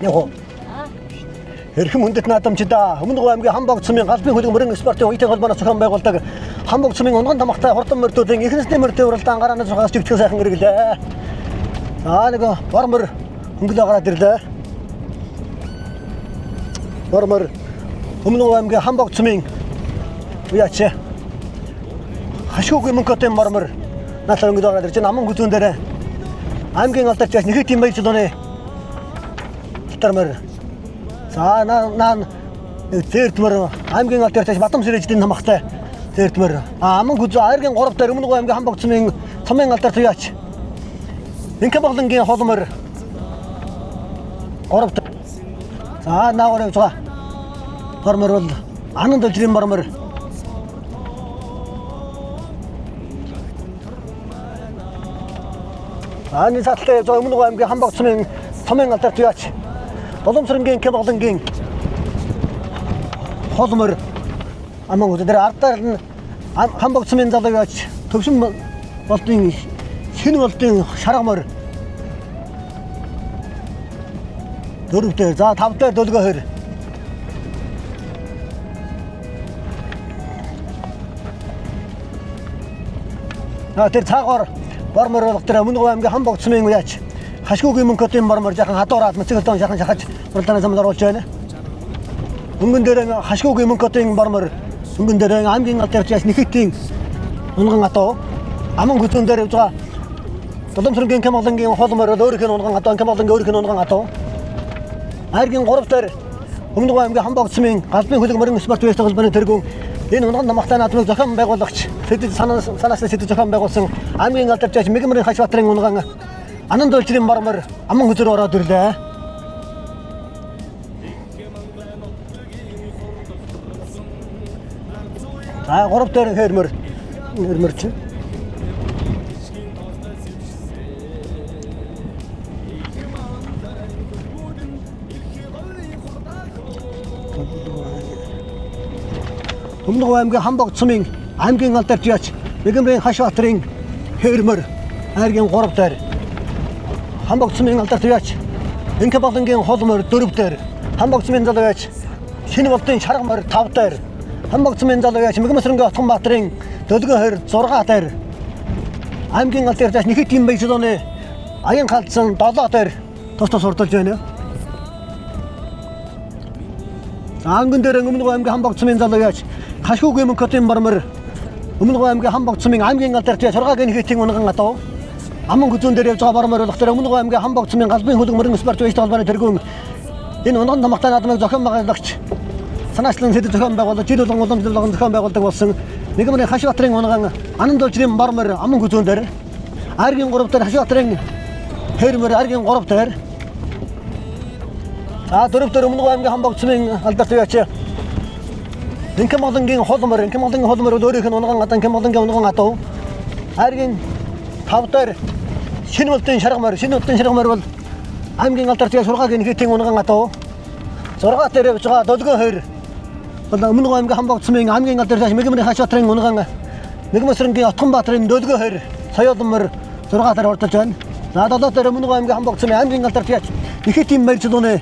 яго эрхэм хүндэт наадамчдаа өмнө аймгийн Хамбог цумын галбын хөлөг мөрөн спортын үеийн холбооноос зохион байгуулдаг Хамбог цумын унган тамхтай хурдан мөрдүүдийн ихэнхний мөрдөө уралдаан гарааны цогоос чигтгэн сайхан хэрэглээ. Нэг бормор хөнгөлөө гараад ирлээ. Бормор өмнө аймгийн Хамбог цумын яач хашгүйн мөнгөтэй бормор наалаа хөнгөлөө гараад ирж байна. Аман хүзүүн дээр аймгийн алдарч нэг тийм байж донэ. Тартмар за наа зэрдмэр аймгийн алдарч Батам Сэрэждийн намхтай зэрдмэр аман хүзүү айргийн 3 дээр өмнө аймгийн Хамбог цумын цомын алдарч яач инкэ болонгийн холмор 3 за наагаараа згаа бормор бол анан дэжрийн бормор ани сатлаа зоо өмнө аймгийн Хамбог цумын цомын алдарч яач Боломжрынгийн Кемолонгийн холмор аман өдөр ардаар нь Хамбог цумын залуу яач төвшин болтын шинэ болтын шаргамор дөрөвдөр за тавдаар дөлгөө хэр тэр цаагаар бормор болготор өмнө аймгийн Хамбог цумын яач хашгүйн мөнгөтэй бормор жахан хадуураад мөцгөлтөн шахан шахаж уралдааны замд оруулж байна. Өнгөн дээр хашгүйн мөнгөтэй бормор өнгөн дээр аймгийн алдарч яач нэхэтийн унган атоо аман хүзүүн дээр явж байгаа Боломжрынгийн Кемолонгийн холмор өөрийнх нь унган атоо Кемолонгийн өөрийнх нь унган атоо айргийн 3 дээр өмнө аймгийн Хамбог цумын галбын хөлөг мөрөн спорт үеийн холбооны тэргүүн энэ унган намхтай наадмыг зохион байгуулагч сэтэд санаас сэтэд зохион байгуулсан аймгийн алдарч яач Мэгмэрийн Хашбатрын унган Анан дэжрийн бормор аман хүзүүр ороод ирлээ. За 3 дээр хэрмэр чинь. Өмнө аймгийн Хамбог цумын аймгийн алдарч яач Мэгмэрийн Хашбатрын хэрмэр айргийн 3 дээр Хамбог цумын алдарч яач инкэ болонгийн холмор 4 дээр Хамбог цумын залуу яач шинэ болтын шаргамор 5 дээр Хамбог цумын залуу яач Мэгмэсрэнгийн Отгонбаатарын дөлгөө хэр 6 дээр аймгийн алдарч яач нэхий тийм байж донэ аян халдсан 7 дээр тус урдулж байна. Анган дээр өмнө аймгийн Хамбог цумын залуу яач хашгүйн мөнгөтэй бормор өмнө аймгийн Хамбог цумын аймгийн алдарч яач сургаагийн нэхэтийн унган атоо аман хүзүүн дээр явж байгаа бормор болгохоор өмнө аймгийн Хамбог цумын галбын хөлөг мөрөн спорт үеийн холбооны тэргүүн энэ унган намхтай наадмыг зохион байгуулагч санаачлан сэтэд зохион байгуулалт жил болгон уламжлалт зохион байгуулдаг болсон Мэгмэрийн Хашбатрын унган анан дэжрийн бормор аман хүзүүн дээр айргийн 3 дээр Хашбатрын хэрмэр айргийн 3 дээр за 4 дээр өмнө аймгийн Хамбог цумын алдарч яач Кемолонгийн холмор өөрийнх нь унган атан Кемолонгийн унган атоо айргийн 5 дээр шинэ болтын шаргамор бол аймгийн алдарч яач сургаагийн нэхэтийн унган атоо 6 дээр явж байгаа дөлгөө хэр бол өмнө аймгийн Хамбог цумын аймгийн алдарч яач Мэгмэрийн Хашбатрын унган Мэгмэсрэнгийн Отгонбаатарын дөлгөө хэр соёолмор 6 дээр ордолж байна. За 7 дээр өмнө аймгийн Хамбог цумын аймгийн алдарч яач нэхэтийн мэрж донэ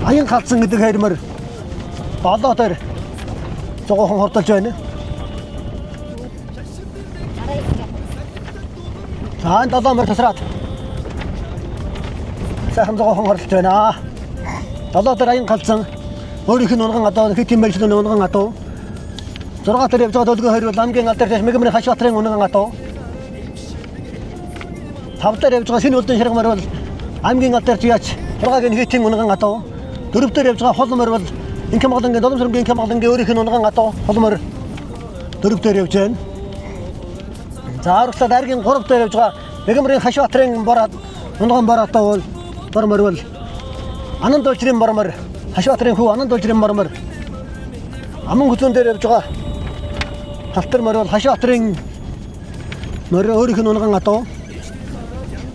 аян халдсан гэдэг хэрмэр 7 дээр зогоохон хордолж байна. За 7 мөр тасраад сайхан зогоохон хордолж байна. 7 дээр аян халдсан өөрийнх нь унган атоо нэхэтийн мэрж донэ унган атоо 6 дээр явж байгаа дөлгөө хэр бол аймгийн алдарч яач Мэгмэрийн Хашбатрын унган атоо 5 дээр явж байгаа шинэ болтын шаргамор бол аймгийн алдарч яач сургаагийн нэхэтийн унган атоо 4 дээр явж байгаа холмор бол инкэ болонгийн Боломжрынгийн Кемолонгийн өөрийнх нь унган атоо холмор 4 дээр явж байна. За урагшлаад айргийн 3 дээр явж байгаа Мэгмэрийн Хашбатрын унган бор атоо бол бормор бол анан дэжрийн бормор Хашбатрын хүү анан дэжрийн бормор аман хүзүүн дээр явж байгаа халтар мөр бол Хашбатрын мөр өөрийнх нь унган атоо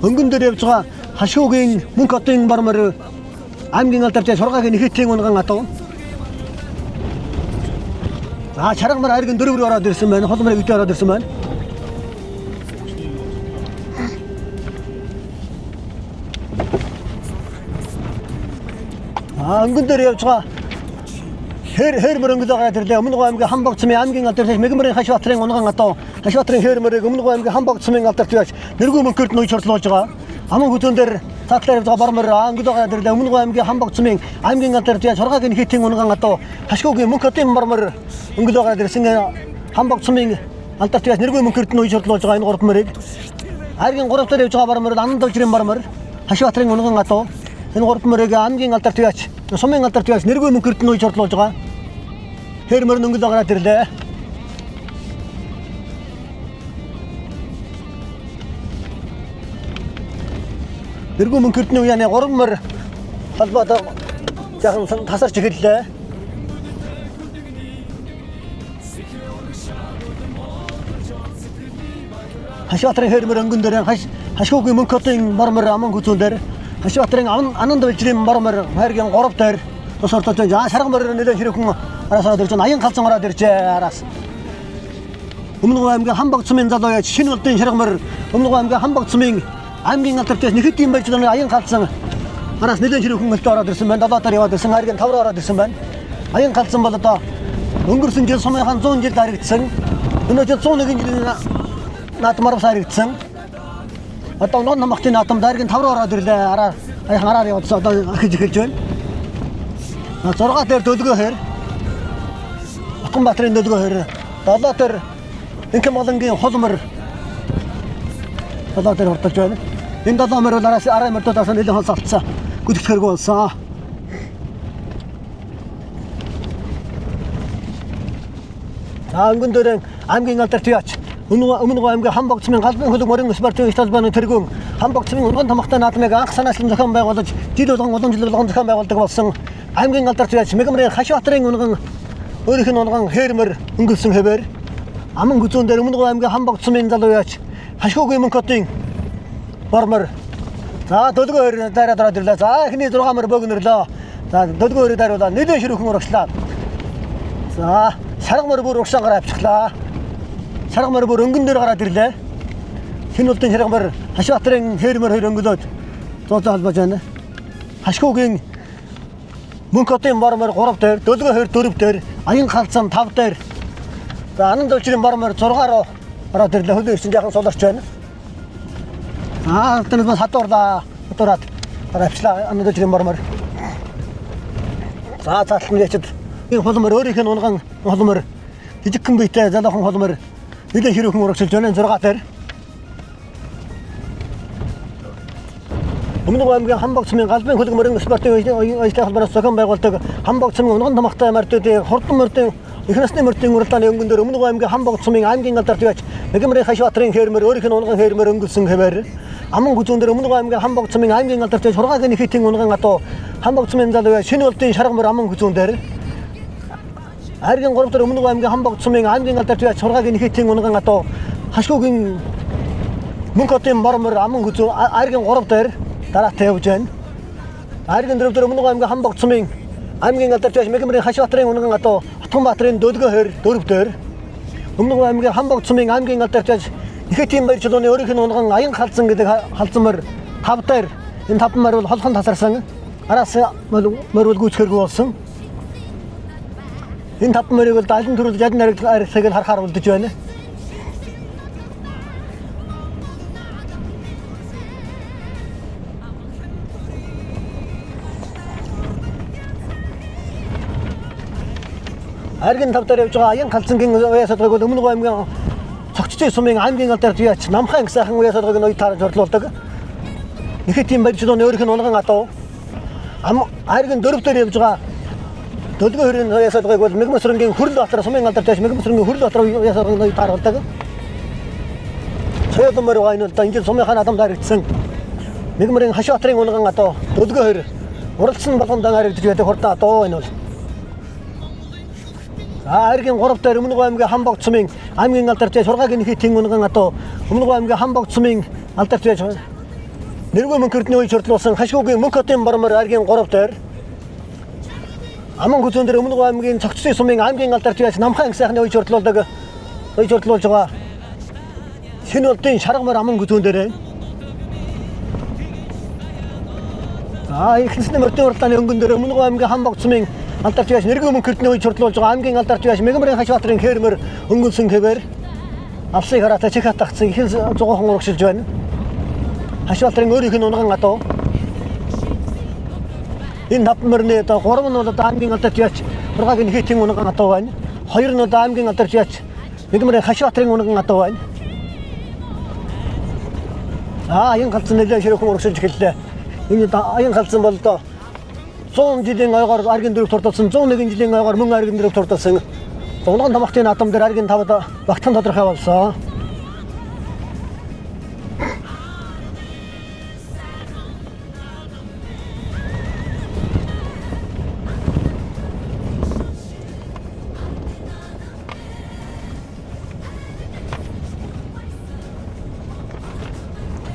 өнгөн дээр явж байгаа хашгүйн мөнгөтэй бормор аймгийн алдарч яач сургаагийн нэхэтийн унган атоо за чаргамар айргийн 4 рүү ороод ирсэн байна. Холморыг үдээ ороод ирсэн байна. 은근 дээр явж байгаа хэр мөрөнгө байгаа тэр өмнөг аймгийн Хамбог цумын аймгийн алдартай Мегмарын Хашбатрын унган атоо Хашбатрын хэр мөрөг өмнөг аймгийн Хамбог цумын алдартай нэргүй мөнгөд нөөж орлуулж байгаа. Аман хөтөн дээр татлаар явж байгаа бармар ангид байгаа тэр өмнөг аймгийн Хамбог цумын аймгийн алдартай сургагийн хитийн унган атоо хашгуугийн мөнгөтийн бармар өнгөд байгаа дэрсэн Хамбог цумын алдартай нэргүй мөнгөд нөөж орлуулж байгаа энэ гурав мөрийг аймгийн гурав дээр явж байгаа бармар анан дожрын бармар Хашбатрын унган атоо энэ гурав мөрийг аймгийн алдартай сумын алдартай нэргүй мөнгөд нөөж орлуулж байгаа. Хэр мөр өнгөд байгаа тэрлээ. Нэргүй мөнгөдний үеийн 3 мөр холбоотой жаахан тасарч эхэллээ. Хашбатрын хэр мөр өнгөн дээр хашгуугийн мөнгөтийн бармар аман хүзүүн дээр Хашбатрын анан дөлжрийн бармар хайргийн 3 дээр тус ортож шарга мөр нэлээд хэрхэн араасаа дэрж аян халзан ороод иржээ араас. Өмнөг аймгийн Хамбог цумын залуу яж шинэ улдын шаргамар өмнөг аймгийн Хамбог цумын аймгийн алдартай нэхэд юм байж байгаа аян халзан араас нэлээд хэрхэн өлтө ороод ирсэн байна. Долоотоор яваад ирсэн хайргийн 5 ороод ирсэн байна. Аян халзан бол одоо өнгөрсөн жил сумынхан 100 жил харагдсан. Өнөө жил 101 жилийн наадмаар харагдсан. Одоо нон намхтын наадам хайргийн 5 ороод ирлээ. Араар яваад одоо ахиж эхэлж байна. 6 дээр дөлгөө хэр Батбатрын дөлгөө хэр 7 дээр инхэм болонгийн холмор 7 дээр хурдж байна. Энэ 7 мөр бол арай мөрдөдөөс нэлээд хонцолцсон. Гүдэгт хэрэг болсон. Ангон дээр аймгийн алдартай яач өмнөг аймгийн Хамбог цумын галбын хөлөг мөрөн спортын стадионын тэргүүн Хамбог цумын урган томхтой наадмыг анх санаачлан зохион байгуулж жил болгон улам жил болгон зохион байгуулдаг болсон аймгийн алдартай яач Мегмарын Хашбатрын унган өөрийнх нь унган хээрмэр өнгөрсөн хэвээр аман хүзүүн дээр өмнөг аймгийн Хамбог цумын залуу яач хашгуугийн мөнгөтийн бармар за дөлгөөр дараа ирлээ. За эхний 6 мөр бөгнөрлөө. За дөлгөөр даруулаа нэлээд ширүүхэн урагшлаа. За шаргамар бүр урагшаа гараа авчихлаа. Шаргамар бүр өнгөн дээр гараад ирлээ. Шинэ улдын шаргамар Хашбатрын хээрмэр хэр өнгөлөөд зузаан холбож байна. Хашгуугийн мөнгөтийн бармар 3 дээр, дөлгөө хэр 4 дээр, аян халзан 5 дээр. За анан дөлжрийн бармар 6-аар ороод ирлээ. Хөлөө ирсэн жаахан суларч байна. Тэр бас хатуурлаа. Хатуураад авчлаа анан дөлжрийн бармар. За цаалт нь ячид энэ холмор өөрийнх нь унган холмор жижигхэн биетэй залуухан холмор нэлээд хэрүүхэн урагшилж байна 6 дээр. Өмнөг аймгийн Хамбог цумын галбын хөлөг мөрөн спортын ажлын холбооноос зохион байгуулдаг Хамбог цумын унган томхтой мордуудын хурдан мордын их насны мордын уралдааны өнгөн дээр өмнөг аймгийн Хамбог цумын аймгийн алдартай яач Мегмарын Хашбатрын хээрмэр өөрийнх нь унган хээрмэр өнгөрсөн хэвээр аман хүзүүн дээр өмнөг аймгийн Хамбог цумын аймгийн алдартай сургагийн хитийн унган атоо Хамбог цумын залуу яач шинэ улдын шаргамар аман хүзүүн дээр хайргийн 3 дээр өмнөг аймгийн Хамбог цумын аймгийн алдартай яач сургагийн хитийн унган атоо хашгуугийн мөнгөтийн бармар аман хүзүүн хайргийн 3 дээр дараатай явж байна. Хайргийн 4 дээр өмнөг аймгийн Хамбог цумын аймгийн алдартай Мегмарын Хашбатрын унган атоо Батбатрын дөлгөө хэр 4 дээр өмнөг аймгийн Хамбог цумын аймгийн алдартай ихэдийн баяр чулууны өөрийнх нь унган аян халзан гэдэг халзан мөр 5 дээр энэ 5 мөр бол холхон тасарсан араас мөр гүйцэрэг болсон. Энэ 5 мөрийг бол алын төрөл жадын арилсыг л харахаар үлдэж байна. Хайргийн 5 дээр явж байгаа аян халзангийн уяас одгыг бол өмнөг аймгийн цогцтой сумын аймгийн алдартай яач намхан сайхан уяас одгыг ноёд таарж орлуулдаг. Ихэдийн баяр чулууны өөрийнх нь унган атоо хайргийн 4 дээр явж байгаа дөлгөө хөрийн уяас одгыг бол Мегмасрынгийн хүрэл батар сумын алдартай Мегмасрынгийн хүрэл батар уяас одгыг ноёд тааруулдаг. Соёлмор гайнал та энэ сумынхан адам дарагдсан Мегмарын Хашбатрын унган атоо дөлгөө хөр уралсан болгон данаарэгдэж байдаг хурдан атоо энэ бол хайргийн 3 дээр өмнөг аймгийн Хамбог цумын аймгийн алдартай сургагийн хитийн унган атоо өмнөг аймгийн Хамбог цумын алдартай нэргүй мөнгөдний үеж хурдлуулсан хашгуугийн мөнгөтийн бармар хайргийн 3 дээр аман хүзүүн дээр өмнөг аймгийн цогцтой сумын аймгийн алдартай намхан сайхны үеж хурдлуулж байгаа шинэ улдын шаргамар аман хүзүүн дээр ихэнсний мөрдийн уралдааны өнгөн дээр Өмнөгов аймгийн Хамбог цумын алдарч яаш нэргүй мөн кертний үе чурдлуулж байгаа аймгийн алдарч яаш Мегамрын Хашбаатарын хээрмэр өнгөнсөн хэвээр авсыг хараатай чих хатгацсан их зугаахан урагшилж байна. Хашбаатарын өөрийнх нь унган адуу энэ хапмэрний одоо 3 нь бол аймгийн алдарч яаш ургагийн хийтийн унган адуу байна. 2 нь аймгийн алдарч яаш Мегамрын Хашбаатарын унган адуу байна. Аян галзан нэлээд ширхэг урагшилж эхэллээ. Энэ аян галзан бол одоо 100 жилийн ойгоор аргийн дөрөв турталсан 101 жилийн ойгоор мөн аргийн дөрөв турталсан унган тамхтын атом дээр аргийн тавд багтхан тодорхой болсон.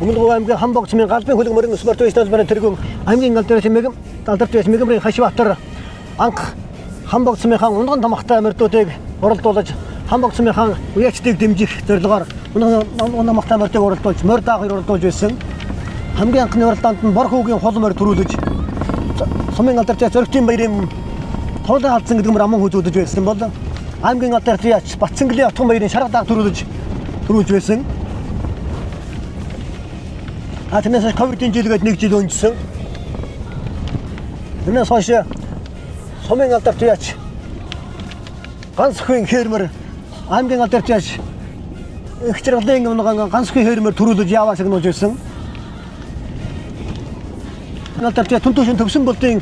Өмнөгов аймгийн Хамбог цумын галбын хөлөг мөрөн спорт өсөлт баримт тэргүүн аймгийн алдарч Мегамрын Хашбаатар анх Хамбог цумынхаа унган тамхтай морьдуудыг уралдуулж Хамбог цумынхаа уяачдыг дэмжих зорилгоор унган тамхтай морьдыг уралдуулж морь даагыг уралдуулж байсан. Хамгийн анхны уралдаанд нь бор хүүгийн хол морь төрүүлж цумын алдарч зөрөгтийн баярын тоолын халдсан гэдэг мөр аман хүзүүлж байсан бол аймгийн алдарч Батцанглийн отгон баярын шарга дааг төрүүлж байсан. Тэрнээс ковидын жилгээд 1 жил өнжсөн. Тэрнээс хойш сумын алдарч яач ганц хүн хээрмэр аймгийн алдарч яач их зэрэглэн унган ганц хүн хээрмэр төрүүлж яваа сагнуулж байсан. Алдарч түнтөшин төвсөн болтын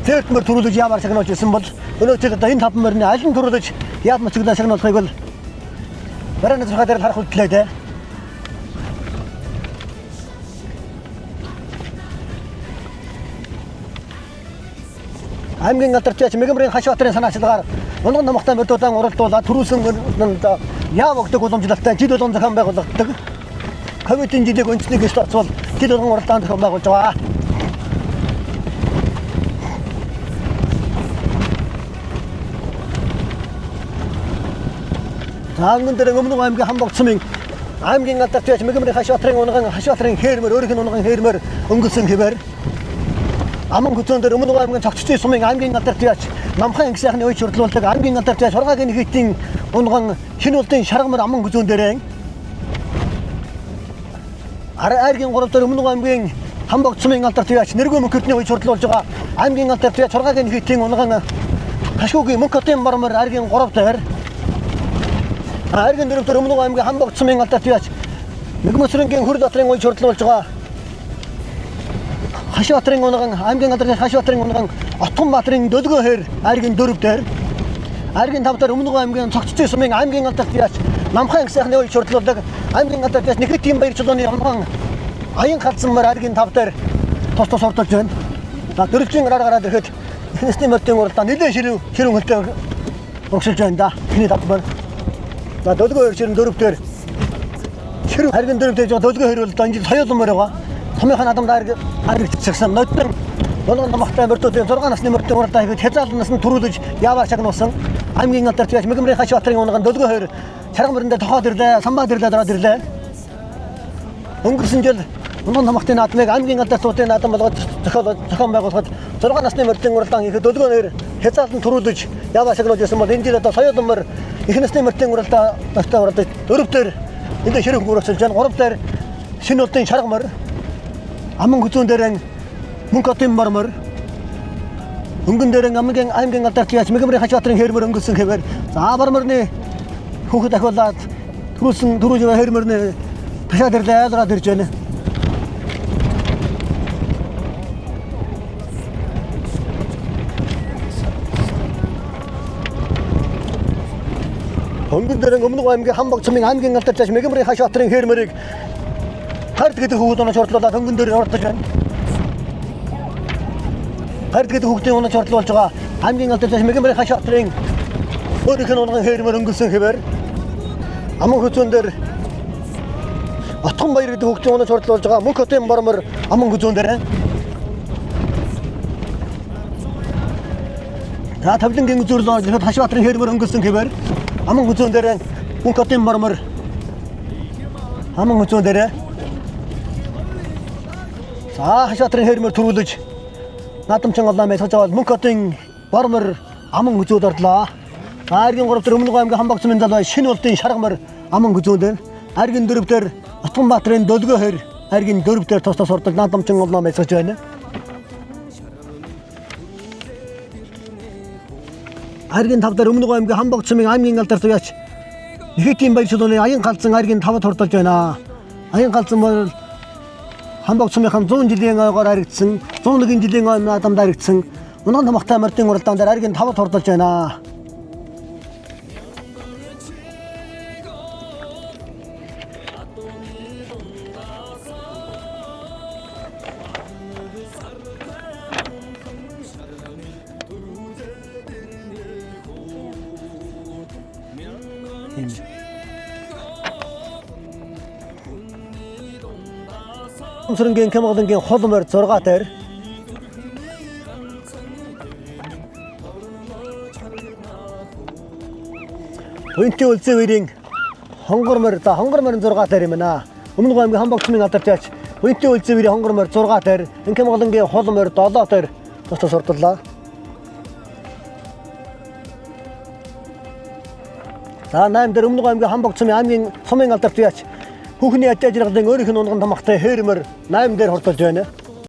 цэртмэр төрүүлж яваа сагнуулж байсан бол өнөөдөр одоо энэ таван мөрний аль нь төрүүлж яамч цэглэн сагнуулахыг бол барааны зэрэг дээр харах хөдлөө дээ. Аймгийн алдарч Мегамрын Хашбаатарын санаачлагаар унган тамхтай морьдуудаа уралдуулаад төрүүлсэн яав өгдөг уламжлалтай жид болгон зохион байгуулагддаг. Ковидын жилийг өнцнийг стацвал жид болгон уралдаанд зохион байгуулж байгаа. Анган дээр Өмнөгов аймгийн Хамбог цумын аймгийн алдарч Мегамрын Хашбаатарын хээрмэр өөрийнх нь унган хээрмэр өнгөрсөн хэвээр аман хүзүүн дээр Өмнөгов аймгийн цогцтой сумын аймгийн алдарч яач намхан их сайхны үе чурдлуулдаг аймгийн алдарч яач сургаагийн хийтийн унган шинэ улдын шаргамар аман хүзүүн дээр аргийн 3 дээр Өмнөгов аймгийн Хамбог цумын алдарч яач нэргүй мөнхөртний үе чурдлуулж байгаа аймгийн алдарч яач сургаагийн хийтийн унган хашгуугийн мөнхөтийн мармар аргийн 3 дээр аргийн 4 дээр Өмнөгов аймгийн Хамбог цумын алдарч яач Мегмөсрөнгийн хөрд дотрын үе чурдлуулж байгаа Хашбаатарын унган аймгийн алдарч Хашбаатарын унган Отгонбаатарын дөлгөө хэр аргийн 4 дээр аргийн 5 дээр Өмнөгов аймгийн цогцтой сумын аймгийн алдарч яач намхан их сайхны үе чурдлуулдаг аймгийн алдарч яач Нэхритийн баяр чулууны унган аян халдсан мөр аргийн 5 дээр тус ордолж байна. Дөрөвчийн гараад ирэхэд ихэнсний морьдын уралдаан нэлээд ширүүн хөлтэй урагшилж байна да. Эхний 5 мөр. Дөлгөө хэр ширүүн 4 дээр ширүүн аргийн 4 дээр дөлгөө хэр бол энэ соёлон мөр байгаа. Томьёохон адамдаа аригдчихсан нөтөр унган тамхтай морьдуудын 6 насны морьдын уралдаан хийхэд хязгаарлалнаас нь төрүүлж яваа шагнуулсан аймгийн алдарч яач Мегамрын Хашбаатарын унган дөлгөө хэр шарга мөрөндө тохоод ирлээ, самбаад ирлээ, дараад ирлээ. Өнгөрсөн жил унган тамхтын наадмыг аймгийн алдарчуудын наадам болгож зохион байгуулахад 6 насны морьдын уралдаан хийхэд дөлгөө хэр хязгаарлалт төрүүлж яваа шагнуулж байсан бол энэ жил одоо соёлон мөр их насны морьдын уралдаан уралдаж 4 дээр энэ ширхэг урагшилж байна. 3 дээр шинэ улдын шарга мөр аман хүзүүн дээр мөнхөтийн мармар өнгөн дээр аймгийн алдарч яач Мегамрын Хашбаатарын хээрмэр өнгөрсөн хэвээр мармарны хүүхэд ахиулаад төрүүлж хээрмэрний ташаад ирлээ айлгаад ирж байна. Өнгөн дээр Өмнөгов аймгийн Хамбог цумын аймгийн алдарч яач Мегамрын Хашбаатарын хээрмэрийг хард гэдэг хүүхэд оноо чурдлуулаад өнгөн дээр ордож байна. Хард гэдэг хүүхдийн оноо чурдлуулж байгаа аймгийн алдарч Мегамрын Хашбаатарын өөрийнх нь унган хээрмэр өнгөрсөн хэвээр аман хүзүүн дээр Отгон баяр гэдэг хүүхдийн оноо чурдлуулж байгаа мөнхөтийн мармар аман хүзүүн дээр тавлангийн үзүүрлөө ихэд Хашбаатарын хээрмэр өнгөрсөн хэвээр аман хүзүүн дээр мөнхөтийн мармар аман хүзүүн дээр Хашбаатарын хээрмэр төрүүлж наадамчин улаан байж сажаад мөнх хотын бормор аман хүзүүд орлоо. Айргийн 3 дээр Өмнөг аймгийн Хамбогц мэн залбай шинэ улдын шаргамар аман хүзүүд байна. Айргийн 4 дээр Утганбаатарын Дөлгөө хэр айргийн 4 дээр тус тус ордог наадамчин улаан байж саж байна. Айргийн 5 дээр Өмнөг аймгийн Хамбогц мэн аймгийн алдар туяач Ихэдийн баяр шилууны аян галзан айргийн 5-д хурдалж байна. Аян галзан бол Хамбогц мэнхэн 100 жилийн ойгоор харагдсан, 101 жилийн ойн наадамд харагдсан. Унгаан хамгаалтай мордын уралдаан дээр айргийн 5-д хурдалж байна. Сөрөнгийн Кэмгдэнгийн холмор 6 дээр Өнтийн үлзээ үерийн хонгормор 6 дээр юм байна. Өмнөг аймгийн Хамбогц мэн алдарч Өнтийн үлзээ үерийн хонгормор 6 дээр Кэмгдэнгийн холмор 7 дээр тус сурдлаа. За 8 дээр Өмнөг аймгийн Хамбогц мэн аймгийн сумын алдарч Хүүхний аж аргалын өөрийнх нь унган тамхтай хээрмэр 8 дээр хурдалж байна.